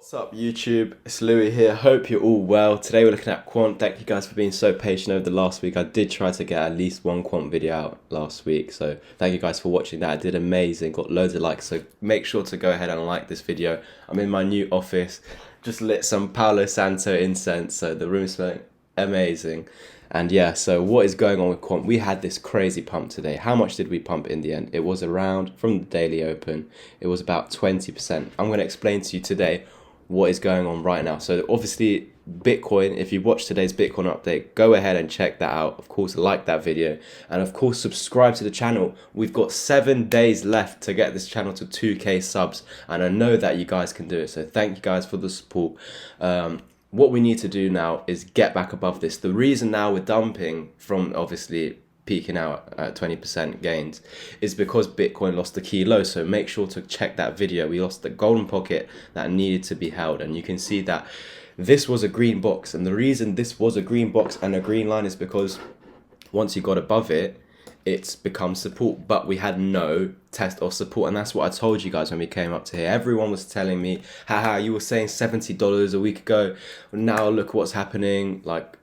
What's up YouTube, it's Louis here, hope you're all well. Today we're looking at Quant. Thank you guys for being so patient over the last week. I did try to get at least one Quant video out last week, so thank you guys for watching that. I did amazing, got loads of likes, so make sure to go ahead and like this video. I'm in my new office, just lit some Palo Santo incense, so the room's smelling amazing. And yeah, so what is going on with Quant? We had this crazy pump today. How much did we pump in the end? It was around, from the daily open, it was about 20%. I'm going to explain to you today what is going on right now. So obviously Bitcoin, if you watched today's Bitcoin update, go ahead and check that out. Of course, like that video, and of course subscribe to the channel. We've got 7 days left to get this channel to 2k subs, and I know that you guys can do it, so thank you guys for the support. What we need to do now is get back above this. The reason now we're dumping from obviously peaking out at 20% gains is because Bitcoin lost the key low. So make sure to check that video. We lost the golden pocket that needed to be held, and you can see that this was a green box, and the reason this was a green box and a green line is because once you got above it, it's become support, but we had no test of support. And that's what I told you guys when we came up to here. Everyone was telling me, haha, you were saying $70 a week ago, now look what's happening. Like,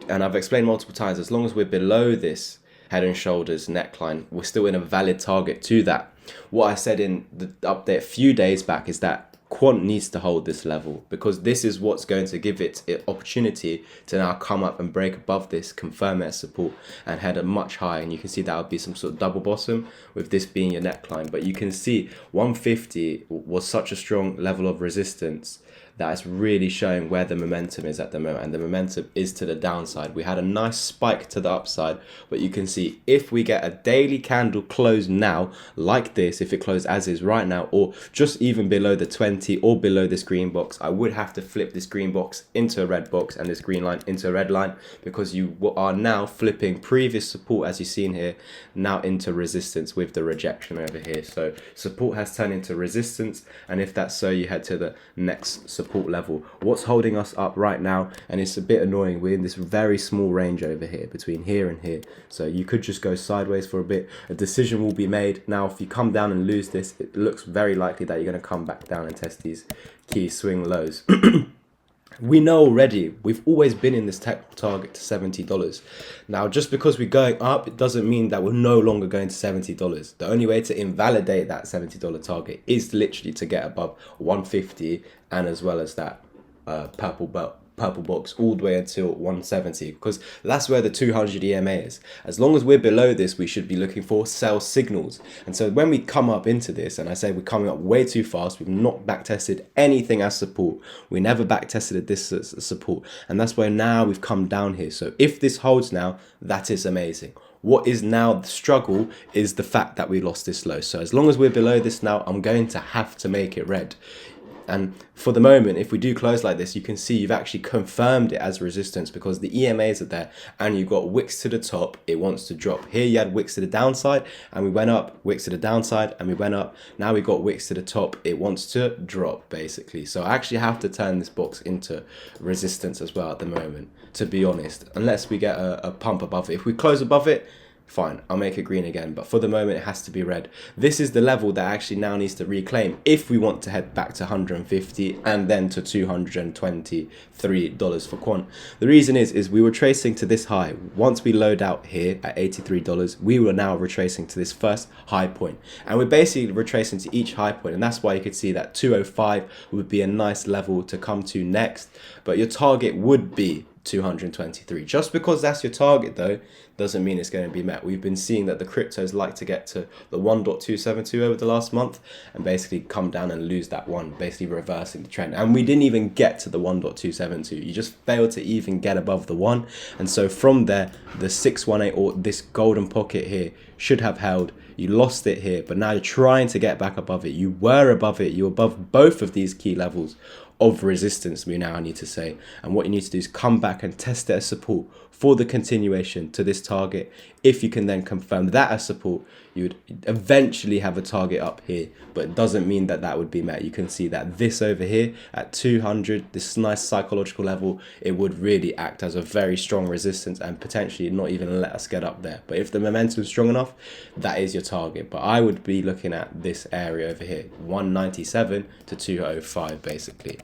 and I've explained multiple times, as long as we're below this head and shoulders neckline, we're still in a valid target to that. What I said in the update a few days back is that Quant needs to hold this level, because this is what's going to give it opportunity to now come up and break above this, confirm it as support, and head a much higher. And you can see that would be some sort of double bottom, with this being your neckline. But you can see 150 was such a strong level of resistance that is really showing where the momentum is at the moment, and the momentum is to the downside. We had a nice spike to the upside, but you can see if we get a daily candle close now like this, if it closed as is right now, or just even below the 20 or below this green box, I would have to flip this green box into a red box and this green line into a red line, because you are now flipping previous support, as you've seen here, now into resistance with the rejection over here. So support has turned into resistance, and if that's so, you head to the next support level. What's holding us up right now, and it's a bit annoying, we're in this very small range over here between here and here, so you could just go sideways for a bit. A decision will be made. Now if you come down and lose this, it looks very likely that you're going to come back down and test these key swing lows. We know already, we've always been in this technical target to $70. Now, just because we're going up, it doesn't mean that we're no longer going to $70. The only way to invalidate that $70 target is literally to get above 150, and as well as that purple box all the way until 170, because that's where the 200 EMA is. As long as we're below this, we should be looking for sell signals. And so when we come up into this, and I say we're coming up way too fast, we've not back tested anything as support, we never back tested this as support, and that's where now we've come down here. So if this holds now, that is amazing. What is now the struggle is the fact that we lost this low. So as long as we're below this now, I'm going to have to make it red. And for the moment, if we do close like this, you can see you've actually confirmed it as resistance, because the EMAs are there, and you've got wicks to the top, it wants to drop. Here you had wicks to the downside, and we went up, wicks to the downside, and we went up. Now we got wicks to the top, it wants to drop, basically. So I actually have to turn this box into resistance as well at the moment, to be honest, unless we get a pump above it. If we close above it, fine, I'll make it green again, but for the moment it has to be red. This is the level that actually now needs to reclaim if we want to head back to 150 and then to $223 for Quant. The reason is we were tracing to this high. Once we load out here at $83, we were now retracing to this first high point, and we're basically retracing to each high point, and that's why you could see that 205 would be a nice level to come to next, but your target would be 223. Just because that's your target though doesn't mean it's going to be met. We've been seeing that the cryptos like to get to the 1.272 over the last month and basically come down and lose that one, basically reversing the trend. And we didn't even get to the 1.272. You just failed to even get above the one. And so from there, the 618 or this golden pocket here should have held. You lost it here, but now you're trying to get back above it. You were above it. You're above both of these key levels of resistance, we now need to say. And what you need to do is come back and test it as support for the continuation to this target. If you can then confirm that as support, you would eventually have a target up here, but it doesn't mean that that would be met. You can see that this over here at 200, this nice psychological level, it would really act as a very strong resistance and potentially not even let us get up there. But if the momentum is strong enough, that is your target, but I would be looking at this area over here, 197 to 205 basically.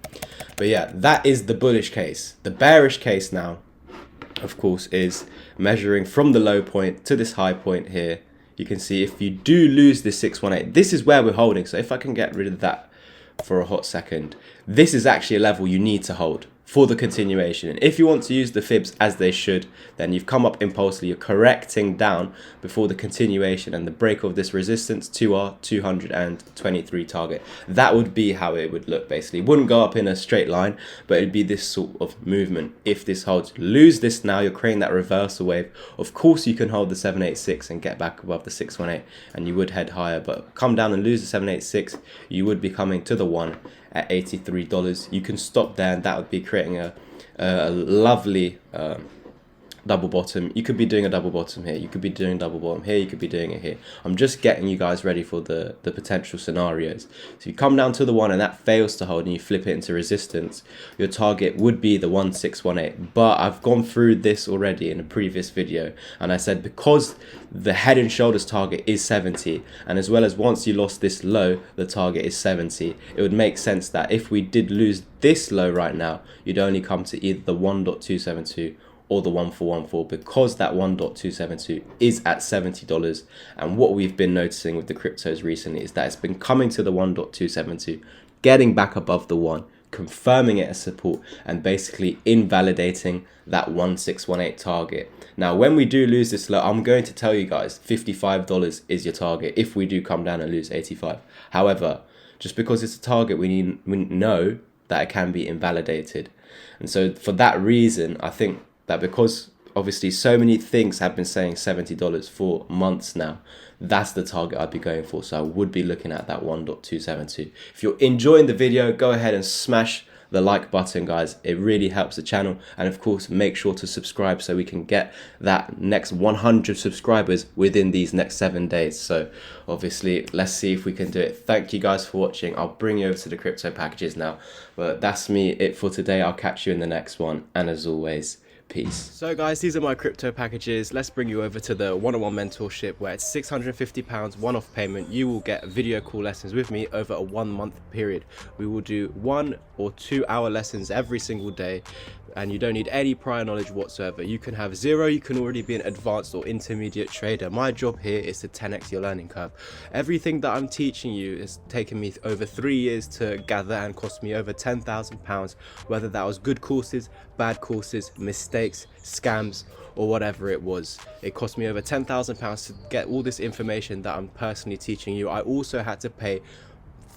But yeah, that is the bullish case. The bearish case now, of course, is measuring from the low point to this high point here. You can see if you do lose this 618, this is where we're holding. So if I can get rid of that for a hot second, this is actually a level you need to hold for the continuation. And if you want to use the fibs as they should, then you've come up impulsively, you're correcting down before the continuation and the break of this resistance to our 223 target. That would be how it would look basically. It wouldn't go up in a straight line, but it'd be this sort of movement. If this holds, lose this now, you're creating that reversal wave. Of course you can hold the 786 and get back above the 618 and you would head higher, but come down and lose the 786, you would be coming to the one at $83. You can stop there and that would be creating a lovely double bottom. You could be doing a double bottom here, you could be doing double bottom here, you could be doing it here. I'm just getting you guys ready for the potential scenarios. So you come down to the one and that fails to hold and you flip it into resistance, your target would be the 1618. But I've gone through this already in a previous video and I said because the head and shoulders target is 70, and as well as once you lost this low the target is 70, it would make sense that if we did lose this low right now, you'd only come to either the 1.272 or the 1414, because that 1.272 is at $70. And what we've been noticing with the cryptos recently is that it's been coming to the 1.272, getting back above the 1, confirming it as support, and basically invalidating that 1618 target. Now when we do lose this low, I'm going to tell you guys $55 is your target if we do come down and lose 85. However, just because it's a target, we know that it can be invalidated. And so for that reason, I think that because obviously so many things have been saying $70 for months now, that's the target I'd be going for. So I would be looking at that 1.272. If you're enjoying the video, go ahead and smash the like button, guys. It really helps the channel. And of course, make sure to subscribe so we can get that next 100 subscribers within these next 7 days. So obviously, let's see if we can do it. Thank you guys for watching. I'll bring you over to the crypto packages now. But that's it for today. I'll catch you in the next one. And as always, peace. So guys, these are my crypto packages. Let's bring you over to the one-on-one mentorship, where it's £650 one-off payment. You will get video call lessons with me over a 1 month period. We will do 1 or 2 hour lessons every single day, and you don't need any prior knowledge whatsoever. You can have zero, you can already be an advanced or intermediate trader. My job here is to 10x your learning curve. Everything that I'm teaching you has taken me over 3 years to gather and cost me over £10,000, whether that was good courses, bad courses, mistakes, scams, or whatever it was. It cost me over £10,000 to get all this information that I'm personally teaching you. I also had to pay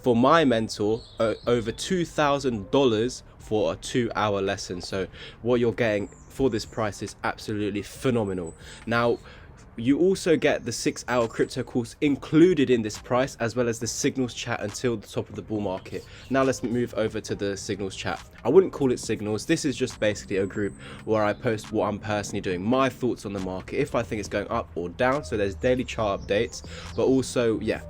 for my mentor over $2,000 for a 2 hour lesson. So what you're getting for this price is absolutely phenomenal. Now, you also get the 6 hour crypto course included in this price, as well as the signals chat until the top of the bull market. Now let's move over to the signals chat. I wouldn't call it signals. This is just basically a group where I post what I'm personally doing, my thoughts on the market, if I think it's going up or down. So there's daily chart updates, but also, yeah,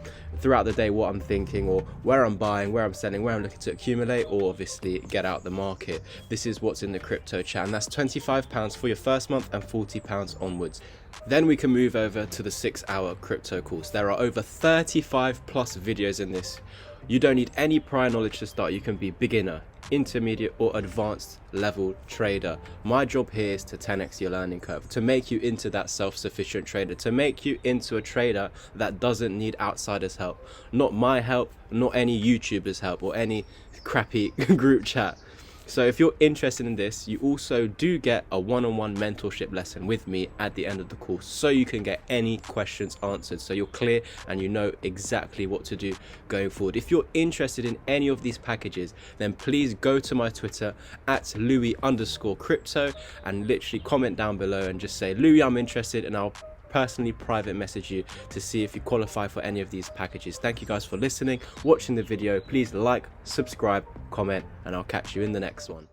throughout the day, what I'm thinking, or where I'm buying, where I'm selling, where I'm looking to accumulate, or obviously get out the market. This is what's in the crypto chat, and that's £25 for your first month and £40 onwards. Then we can move over to the 6 hour crypto course. There are over 35 plus videos in this. You don't need any prior knowledge to start. You can be beginner, intermediate, or advanced level trader. My job here is to 10x your learning curve, to make you into that self-sufficient trader, to make you into a trader that doesn't need outsiders' help. Not my help, not any YouTubers' help, or any crappy group chat. So if you're interested in this, you also do get a one-on-one mentorship lesson with me at the end of the course, so you can get any questions answered, so you're clear and you know exactly what to do going forward. If you're interested in any of these packages, then please go to my Twitter at Louis_crypto and literally comment down below and just say, Louis, I'm interested, and I'll personally private message you to see if you qualify for any of these packages. Thank you guys for listening, watching the video. Please like, subscribe, comment, and I'll catch you in the next one.